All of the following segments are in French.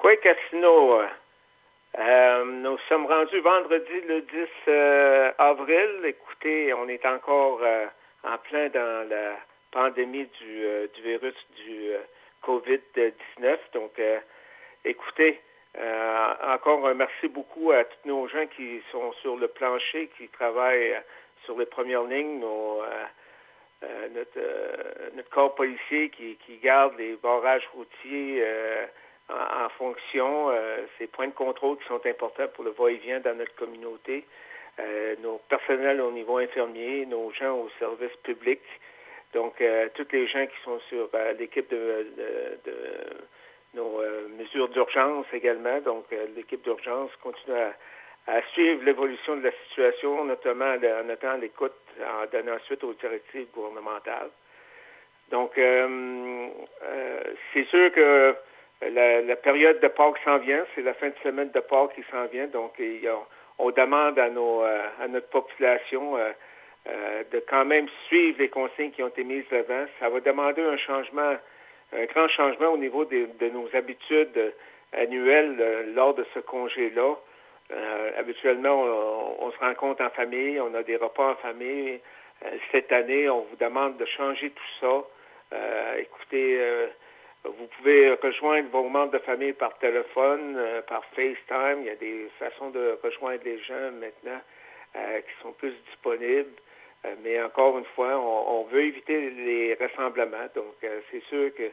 Quay Casino, nous sommes rendus vendredi le 10 avril. Écoutez, on est encore en plein dans la pandémie du virus du COVID-19. Donc, écoutez, encore un merci beaucoup à tous nos gens qui sont sur le plancher, qui travaillent sur les premières lignes, notre corps policier qui garde les barrages routiers en fonction, ces points de contrôle qui sont importants pour le va-et-vient dans notre communauté, nos personnels au niveau infirmier, nos gens au service public, donc tous les gens qui sont sur l'équipe de nos mesures d'urgence également, donc l'équipe d'urgence continue à suivre l'évolution de la situation, notamment en étant à l'écoute, en donnant suite aux directives gouvernementales. Donc, c'est sûr que la période de Pâques s'en vient, c'est la fin de semaine de Pâques qui s'en vient, donc on demande à notre population de quand même suivre les consignes qui ont été mises devant. Ça va demander un grand changement au niveau de nos habitudes annuelles lors de ce congé-là. Habituellement, on se rencontre en famille, on a des repas en famille. Cette année, on vous demande de changer tout ça. Écoutez, vous pouvez rejoindre vos membres de famille par téléphone, par FaceTime. Il y a des façons de rejoindre les gens maintenant qui sont plus disponibles. Mais encore une fois, on veut éviter les rassemblements. Donc, c'est sûr que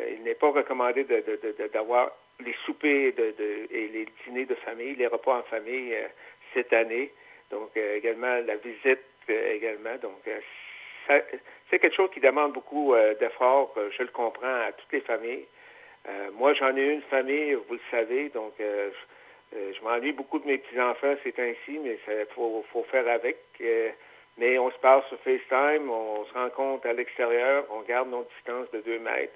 il n'est pas recommandé d'avoir les soupers et les dîners de famille, les repas en famille cette année. Donc, également la visite également. Donc, c'est quelque chose qui demande beaucoup d'efforts. Je le comprends à toutes les familles. Moi, j'en ai une famille, vous le savez. Donc, je m'ennuie beaucoup de mes petits-enfants ces temps-ci, mais il faut faire avec. Mais on se parle sur FaceTime, on se rencontre à l'extérieur, on garde nos distances de 2 mètres.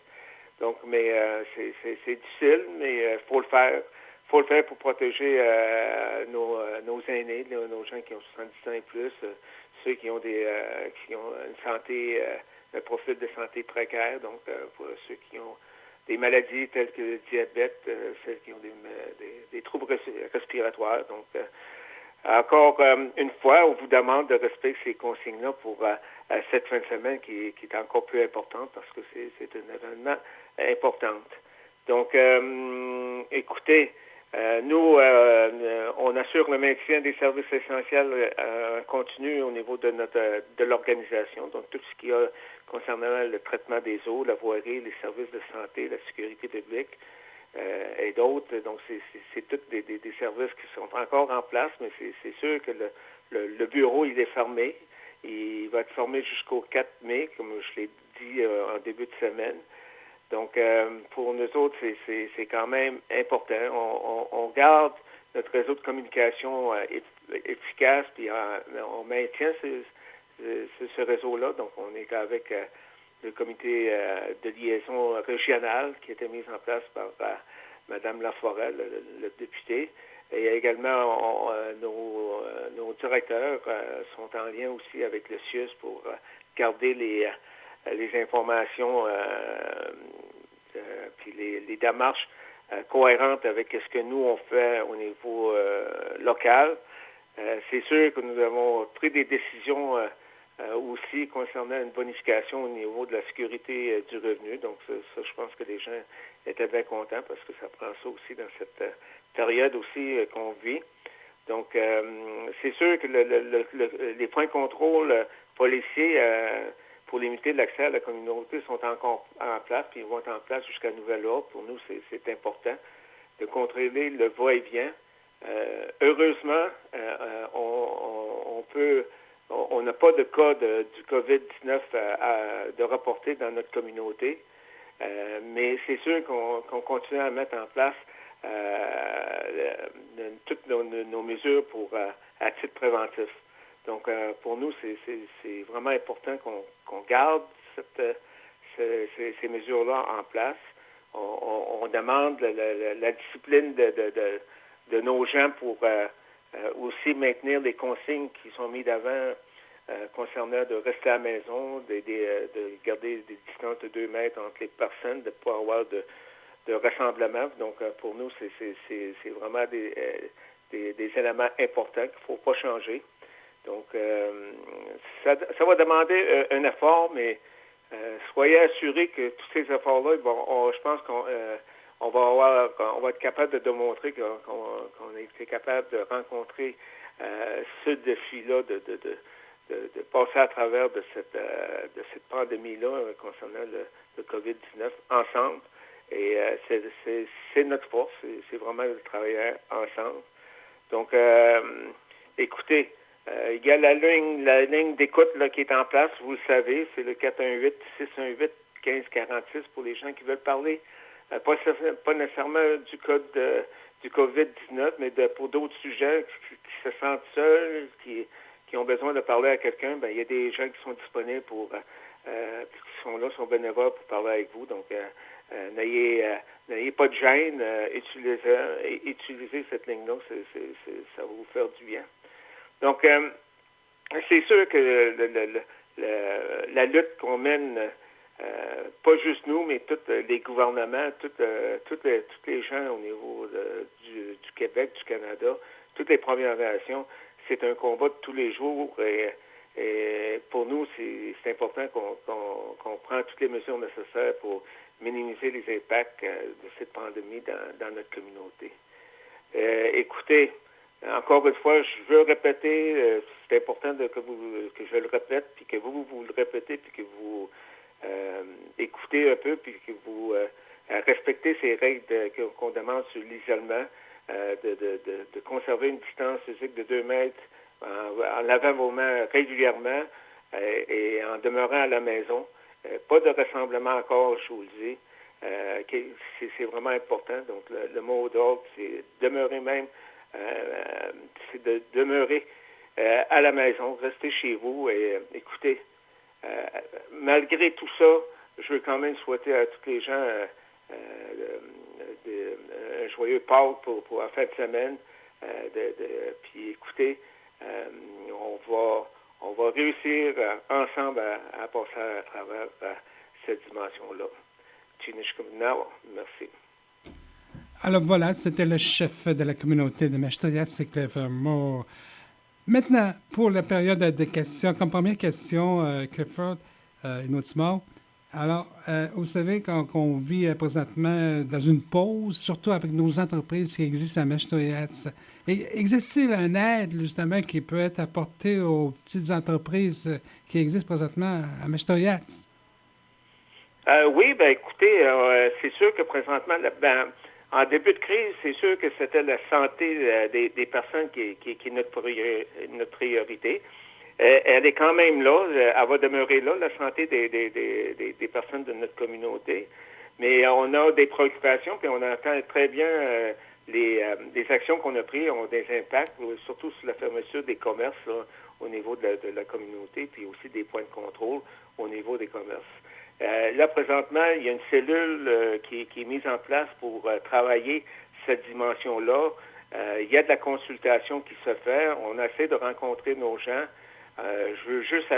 Donc, mais c'est difficile, mais il faut le faire. Il faut le faire pour protéger nos aînés, nos gens qui ont 70 ans et plus, ceux qui ont qui ont une santé, un profil de santé précaire, donc pour ceux qui ont des maladies telles que le diabète, celles qui ont des troubles respiratoires. Donc, encore une fois, on vous demande de respecter ces consignes-là pour cette fin de semaine qui est encore plus importante parce que c'est un événement important. Donc, écoutez, nous, on assure le maintien des services essentiels continu au niveau de l'organisation. Donc, tout ce qui a concernant le traitement des eaux, la voirie, les services de santé, la sécurité publique et d'autres. Donc, c'est tous des services qui sont encore en place, mais c'est sûr que le bureau, il est fermé. Il va être fermé jusqu'au 4 mai, comme je l'ai dit en début de semaine. Donc, pour nous autres, c'est quand même important. On garde notre réseau de communication efficace, puis on maintient ce réseau-là. Donc, on est avec le comité de liaison régionale qui a été mis en place par Mme Laforêt, le député. Et également, nos directeurs sont en lien aussi avec le CIUS pour garder les informations puis les démarches cohérentes avec ce que nous, on fait au niveau local. C'est sûr que nous avons pris des décisions aussi concernant une bonification au niveau de la sécurité du revenu. Donc, ça, je pense que les gens étaient bien contents parce que ça prend ça aussi dans cette période aussi qu'on vit. Donc, c'est sûr que les points de contrôle policiers pour limiter l'accès à la communauté sont encore en place, puis ils vont être en place jusqu'à nouvel ordre. Pour nous, c'est important de contrôler le va-et-vient. Heureusement, on n'a pas de cas du COVID-19 de reporter dans notre communauté, mais c'est sûr qu'on continue à mettre en place toutes nos mesures à titre préventif. Donc, pour nous, c'est vraiment important qu'on garde ces mesures-là en place. On demande la discipline de nos gens pour aussi maintenir les consignes qui sont mises d'avant concernant de rester à la maison, de garder des distances de 2 mètres entre les personnes, de ne pas avoir de rassemblement. Donc, pour nous, c'est vraiment des éléments importants qu'il ne faut pas changer. Donc, ça va demander un effort, mais soyez assurés que tous ces efforts-là, je pense qu'on va être capable de démontrer qu'on a été capable de rencontrer ce défi-là, de passer à travers de cette pandémie-là concernant le COVID-19 ensemble. Et c'est notre force, c'est vraiment de travailler ensemble. Donc, écoutez, il y a la ligne d'écoute là, qui est en place, vous le savez, c'est le 418-618-1546 pour les gens qui veulent parler, pas nécessairement du code du COVID-19, mais pour d'autres sujets qui se sentent seuls, qui ont besoin de parler à quelqu'un. Il y a des gens qui sont disponibles qui sont là, sont bénévoles pour parler avec vous. Donc, n'ayez pas de gêne, utilisez cette ligne-là, ça va vous faire du bien. Donc, c'est sûr que la lutte qu'on mène, pas juste nous, mais tous les gouvernements, tous les gens au niveau du Québec, du Canada, toutes les Premières Nations, c'est un combat de tous les jours et pour nous, c'est important qu'on prenne toutes les mesures nécessaires pour minimiser les impacts de cette pandémie dans notre communauté. Écoutez, encore une fois, je veux répéter, c'est important que je le répète, puis que vous le répétez, puis que vous écoutez un peu, puis que vous respectez ces règles qu'on demande sur l'isolement, de conserver une distance physique de 2 mètres, en lavant vos mains régulièrement et en demeurant à la maison. Pas de rassemblement encore, je vous le dis. C'est vraiment important. Donc, le mot d'ordre, c'est demeurer même, c'est de demeurer à la maison, rester chez vous et écoutez, malgré tout ça, je veux quand même souhaiter à tous les gens un joyeux Pâques pour la fin de semaine. Puis écoutez, on va réussir ensemble à passer à travers cette dimension-là. Merci. Alors voilà, c'était le chef de la communauté de Meshtoyatz, c'est Clifford Moore. Maintenant, pour la période de questions, comme première question, Clifford Inoutimore, alors, vous savez, qu'on vit présentement dans une pause, surtout avec nos entreprises qui existent à Meshtoyatz, existe-t-il une aide, justement, qui peut être apportée aux petites entreprises qui existent présentement à Meshtoyatz? Oui, écoutez, c'est sûr que présentement, en début de crise, c'est sûr que c'était la santé des personnes qui est notre priorité. Elle est quand même là, elle va demeurer là, la santé des personnes de notre communauté. Mais on a des préoccupations, puis on entend très bien les actions qu'on a prises ont des impacts, surtout sur la fermeture des commerces là, au niveau de la communauté, puis aussi des points de contrôle au niveau des commerces. Là, présentement, il y a une cellule qui est mise en place pour travailler cette dimension-là. Il y a de la consultation qui se fait. On essaie de rencontrer nos gens. Je veux juste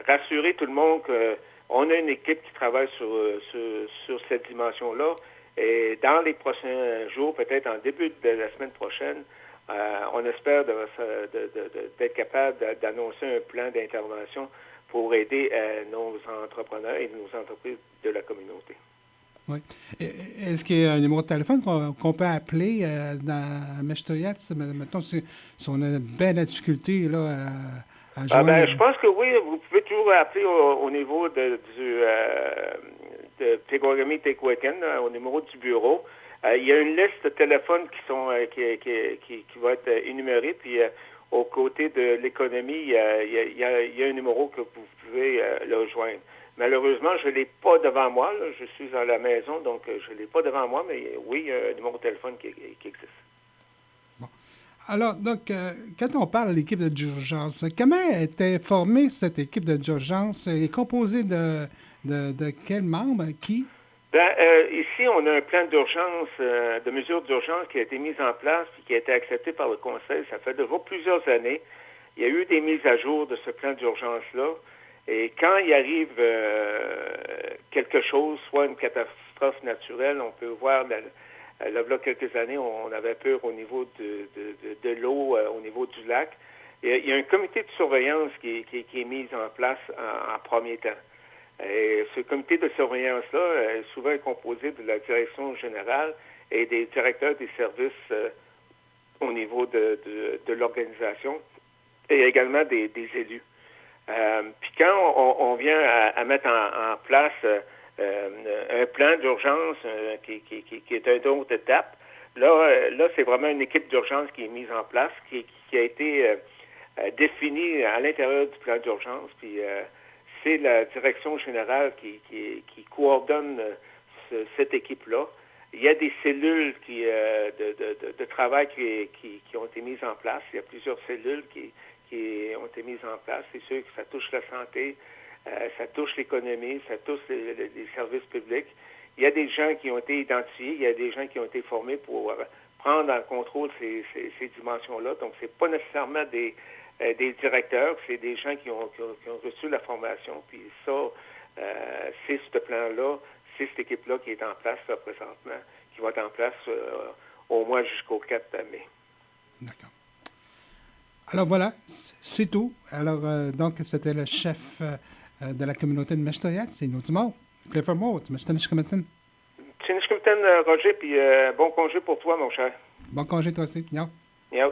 rassurer tout le monde qu'on a une équipe qui travaille sur cette dimension-là. Et dans les prochains jours, peut-être en début de la semaine prochaine, on espère d'être capable d'annoncer un plan d'intervention pour aider nos entrepreneurs et nos entreprises de la communauté. Oui. Est-ce qu'il y a un numéro de téléphone qu'on peut appeler dans Meshtoyatz? Mettons, si on a bien la difficulté là, à joindre... je pense que oui, vous pouvez toujours appeler au niveau de Pegorami Tekweken, au numéro du bureau. Il y a une liste de téléphones qui va être énumérée, puis aux côtés de l'économie, il y a un numéro que vous pouvez le joindre. Malheureusement, je ne l'ai pas devant moi. Là. Je suis à la maison, donc je ne l'ai pas devant moi, mais oui, il y a un numéro de téléphone qui existe. Bon. Alors, donc, quand on parle de l'équipe d'urgence, comment était formée cette équipe d'urgence? Elle est composée de quels membres? Qui? Ici, on a un plan d'urgence, de mesures d'urgence qui a été mis en place et qui a été accepté par le Conseil. Ça fait déjà plusieurs années. Il y a eu des mises à jour de ce plan d'urgence-là. Et quand il arrive quelque chose, soit une catastrophe catastrophes naturelles. On peut voir, là, quelques années, on avait peur au niveau de l'eau, au niveau du lac. Il y a un comité de surveillance qui est mis en place en premier temps. Et ce comité de surveillance-là est souvent composé de la direction générale et des directeurs des services au niveau de l'organisation et également des élus. Puis quand on vient à mettre en place un plan d'urgence qui est une autre étape, là c'est vraiment une équipe d'urgence qui est mise en place, qui a été définie à l'intérieur du plan d'urgence, puis c'est la direction générale qui coordonne cette équipe-là. Il y a des cellules de travail qui ont été mises en place. Il y a plusieurs cellules qui ont été mises en place. C'est sûr que ça touche la santé, ça touche l'économie, ça touche les services publics. Il y a des gens qui ont été identifiés, il y a des gens qui ont été formés pour prendre en contrôle ces dimensions-là. Donc, c'est pas nécessairement des directeurs, c'est des gens qui ont reçu la formation. Puis ça, c'est ce plan-là, c'est cette équipe-là qui est en place là, présentement, qui va être en place au moins jusqu'au 4 mai. D'accord. Alors voilà, c'est tout. Alors, donc, c'était le chef de la communauté de Meshtoyat, c'est Nautimau, Clifford Moore, Meshtanishkamatin. Roger, puis bon congé pour toi, mon cher. Bon congé toi aussi. Miaou. Miaou.